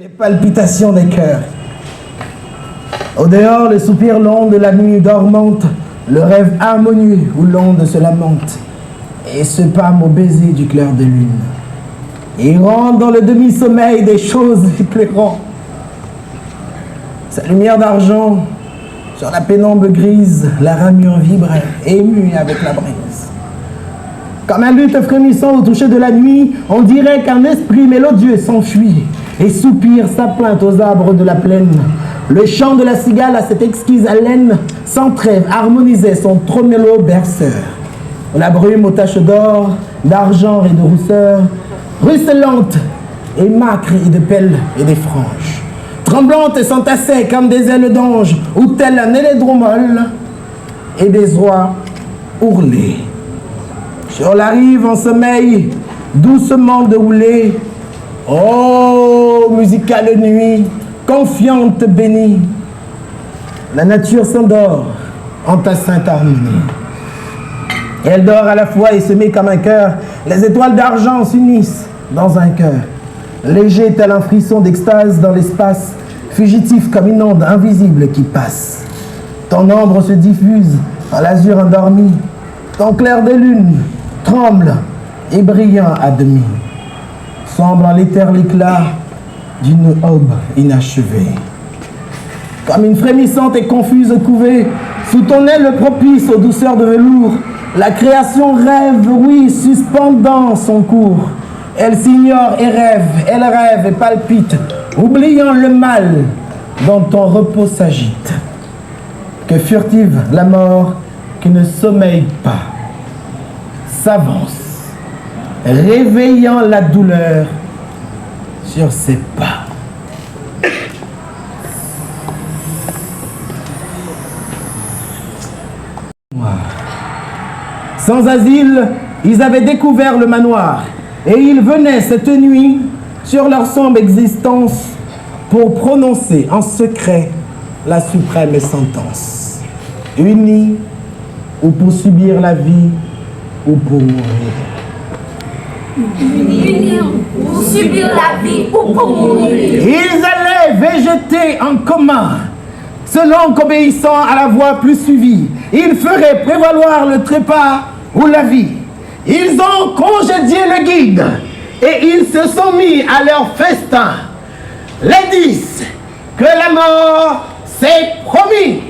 Les palpitations des cœurs. Au dehors, le soupir long de la nuit dormante, le rêve harmonieux où l'onde se lamente, et se pâme au baiser du clair de lune. Il rentre dans le demi-sommeil des choses éclairantes. Sa lumière d'argent, sur la pénombre grise, la ramure vibrait, émue avec la brise. Comme un luth frémissant au toucher de la nuit, on dirait qu'un esprit mélodieux s'enfuit et soupire sa plainte aux arbres de la plaine. Le chant de la cigale à cette exquise haleine, sans trêve, harmonisait son tromélo berceur. La brume aux taches d'or, d'argent et de rousseur, ruisselante et macre et de pelle et des franges, tremblante et s'entassait comme des ailes d'ange, ou tel un élédromole, et des oies ourlées. Sur la rive en sommeil, doucement déroulée, oh, musicale nuit, confiante bénie, la nature s'endort en ta sainte harmonie. Elle dort à la fois et se met comme un cœur, les étoiles d'argent s'unissent dans un cœur, léger tel un frisson d'extase dans l'espace, fugitif comme une onde invisible qui passe. Ton ombre se diffuse dans l'azur endormi, ton clair de lune tremble et brillant à demi, semble en l'éther l'éclat d'une aube inachevée. Comme une frémissante et confuse couvée, sous ton aile propice aux douceurs de velours, la création rêve, oui, suspendant son cours. Elle s'ignore et rêve, elle rêve et palpite, oubliant le mal dont ton repos s'agite. Que furtive la mort qui ne sommeille pas s'avance, réveillant la douleur sur ses pas. Sans asile, ils avaient découvert le manoir et ils venaient cette nuit sur leur sombre existence pour prononcer en secret la suprême sentence. Unis ou pour subir la vie ou pour mourir. Unis pour subir la vie ou pour mourir. Ils allaient végéter en commun, selon qu'obéissant à la voie plus suivie, ils feraient prévaloir le trépas ou la vie. Ils ont congédié le guide et ils se sont mis à leur festin. Les 10, que la mort s'est promis.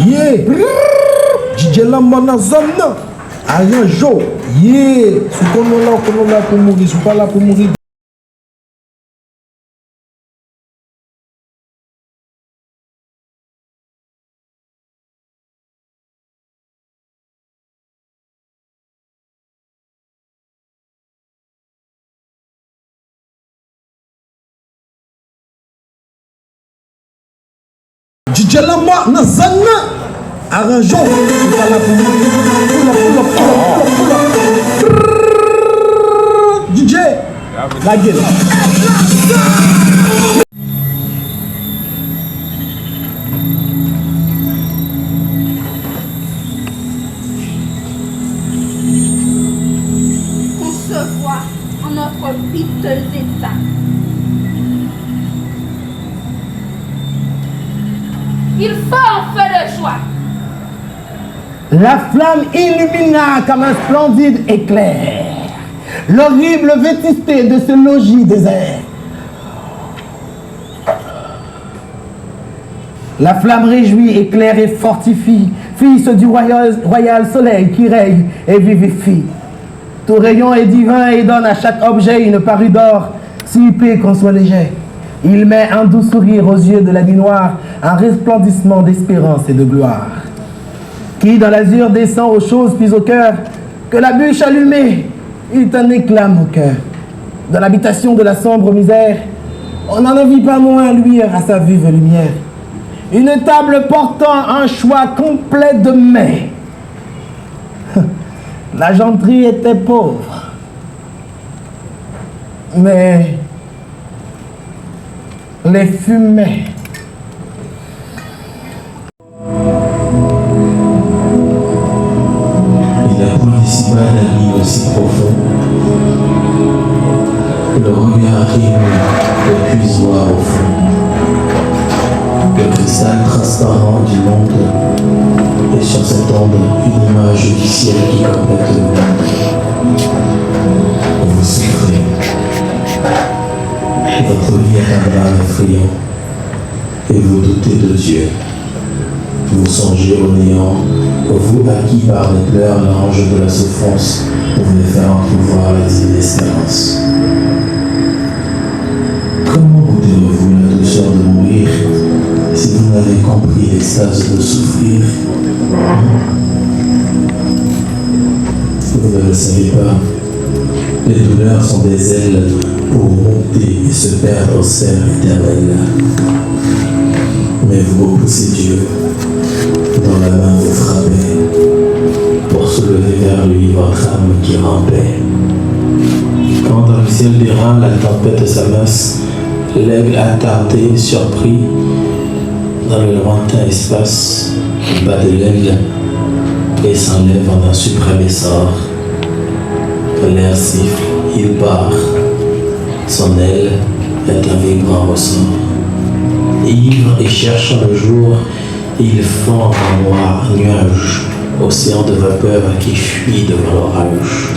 Yeah, DJ Lambana Zamna, Arian Jo, yeah, c'est qu'on est là pour mourir, c'est pas là pour mourir. DJ Lambana Zamna, Arian Jo, c'est pas là pour mourir. DJ, la gueule. On se voit en notre piteux état. Il faut en faire le choix. La flamme illumina comme un splendide éclair l'horrible vétusté de ce logis désert. La flamme réjouit, éclaire et fortifie, fils du royal soleil qui règne et vivifie. Tout rayon est divin et donne à chaque objet une parure d'or, si épais qu'on soit léger. Il met un doux sourire aux yeux de la nuit noire, un resplendissement d'espérance et de gloire. Qui dans l'azur descend aux choses puis au cœur, que la bûche allumée eut un éclat au cœur. Dans l'habitation de la sombre misère, on n'en vit pas moins luire à sa vive lumière. Une table portant un choix complet de mets. La genterie était pauvre, mais les fumées pas d'abîme aussi profond. Le regard ému ne puisse voir au fond. Le cristal transparent du monde, et sur cette onde, une image du ciel qui complète le monde. Vous souffrez. Votre vie est un drame effrayant, et vous doutez de Dieu. Vous songez au néant, vous à qui par les pleurs l'ange de la souffrance pouvait faire entrevoir la divine espérance. Comment goûterez-vous la douceur de mourir si vous n'avez compris l'extase de souffrir? Vous ne le savez pas, les douleurs sont des ailes pour monter et se perdre au ciel éternel. Mais vous repoussez Dieu, dans la main vous frappez, pour soulever vers lui votre âme qui rampait. Quand dans le ciel des reins la tempête s'amasse, l'aigle attardé, surpris, dans le lointain espace, bat de l'aile et s'enlève en un suprême essor. L'air siffle, il part, son aile est un vibrant ressort. Ivre et cherchant le jour, il fend un noir nuage, océan de vapeur qui fuit devant l'orage.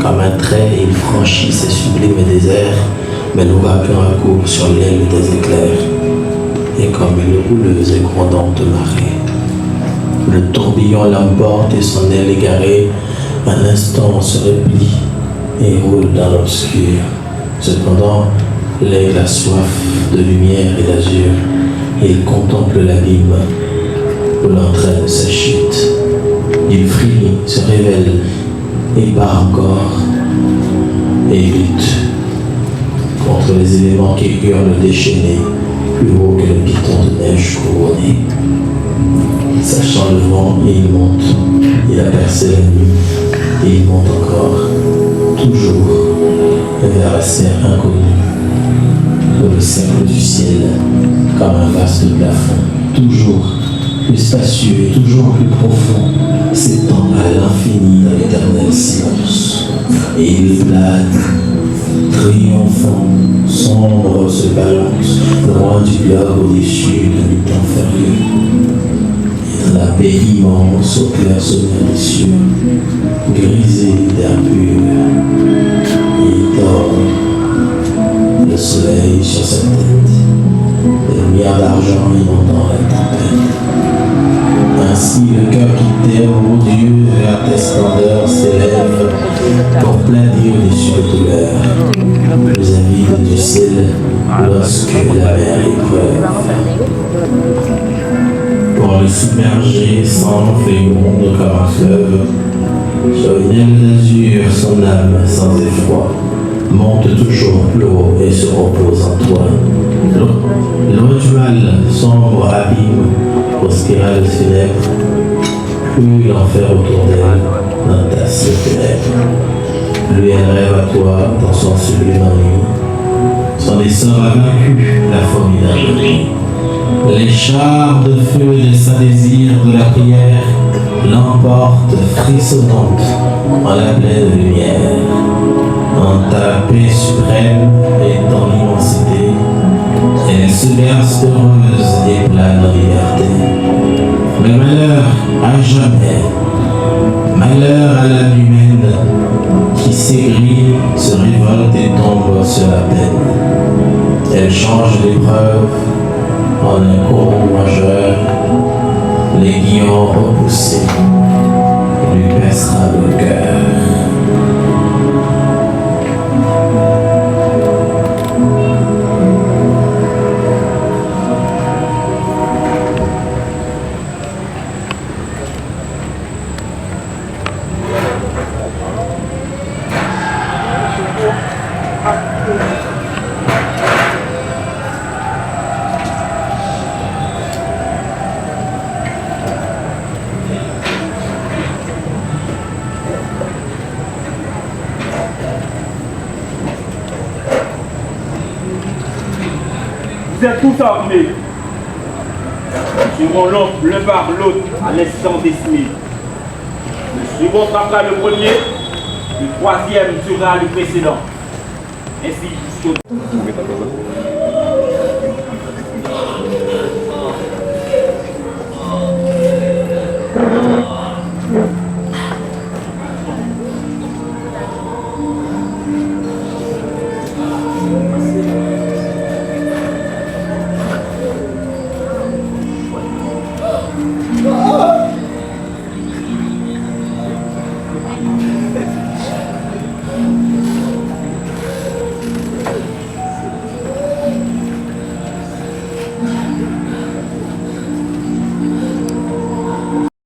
Comme un trait, il franchit ces sublimes déserts, mais l'ouragan accourt sur l'aile des éclairs. Et comme une houleuse et grondante marée, le tourbillon l'emporte et son aile égarée, un instant on se replie et roule dans l'obscur. Cependant, l'aigle a soif de lumière et d'azur, il contemple l'abîme où l'entraîne sa chute. Il frémit, se révèle et part encore et lutte contre les éléments qui hurlent déchaînés, plus haut que le piton de neige couronné. Sachant le vent, il monte, il a percé la nuit, et il monte encore, toujours vers la sphère inconnue, où le cercle du ciel, comme un vaste plafond, toujours plus spacieux et toujours plus profond, s'étend à l'infini dans l'éternel silence. Et il plane, triomphant, sombre se balance, loin du globe au-dessus de l'étang férieux. Et dans la paix immense au clair sommeil des cieux, grisé d'air pur, il dort, le soleil sur sa tête, les lumières d'argent inondant la tempête. Ainsi le cœur qui t'aime, ô Dieu, vers tes splendeurs s'élève pour planer au-dessus de douleur, plus avide du ciel lorsque la mer épreuve. Pour le submerger sans féconde comme un fleuve, sur une aile d'azur, son âme sans effroi monte toujours plus haut et se repose en toi. Loin du mal, sombre abîme, aux spirales funèbres, plus l'enfer autour d'elle n'entasse les ténèbres. Lui, elle rêve à toi dans son sublime ennui. Son essor a vaincu la formidable nuit. Les chars de feu des saints désirs de la prière l'emportent frissonnante en la pleine lumière. En ta paix suprême et dans l'immensité, elle se berce heureuse et plane en liberté. Le malheur à jamais, malheur à l'âme humaine qui s'aigrit, se révolte et tombe sur la peine. Elle change l'épreuve en un courroux majeur, l'aiguillon repoussé lui percera le cœur. Vous êtes tous armés. Nous tirons l'un l'un par l'autre à l'instant des SMIC. Le bon frappera le premier, le troisième tuera le précédent. Ainsi jusqu'au...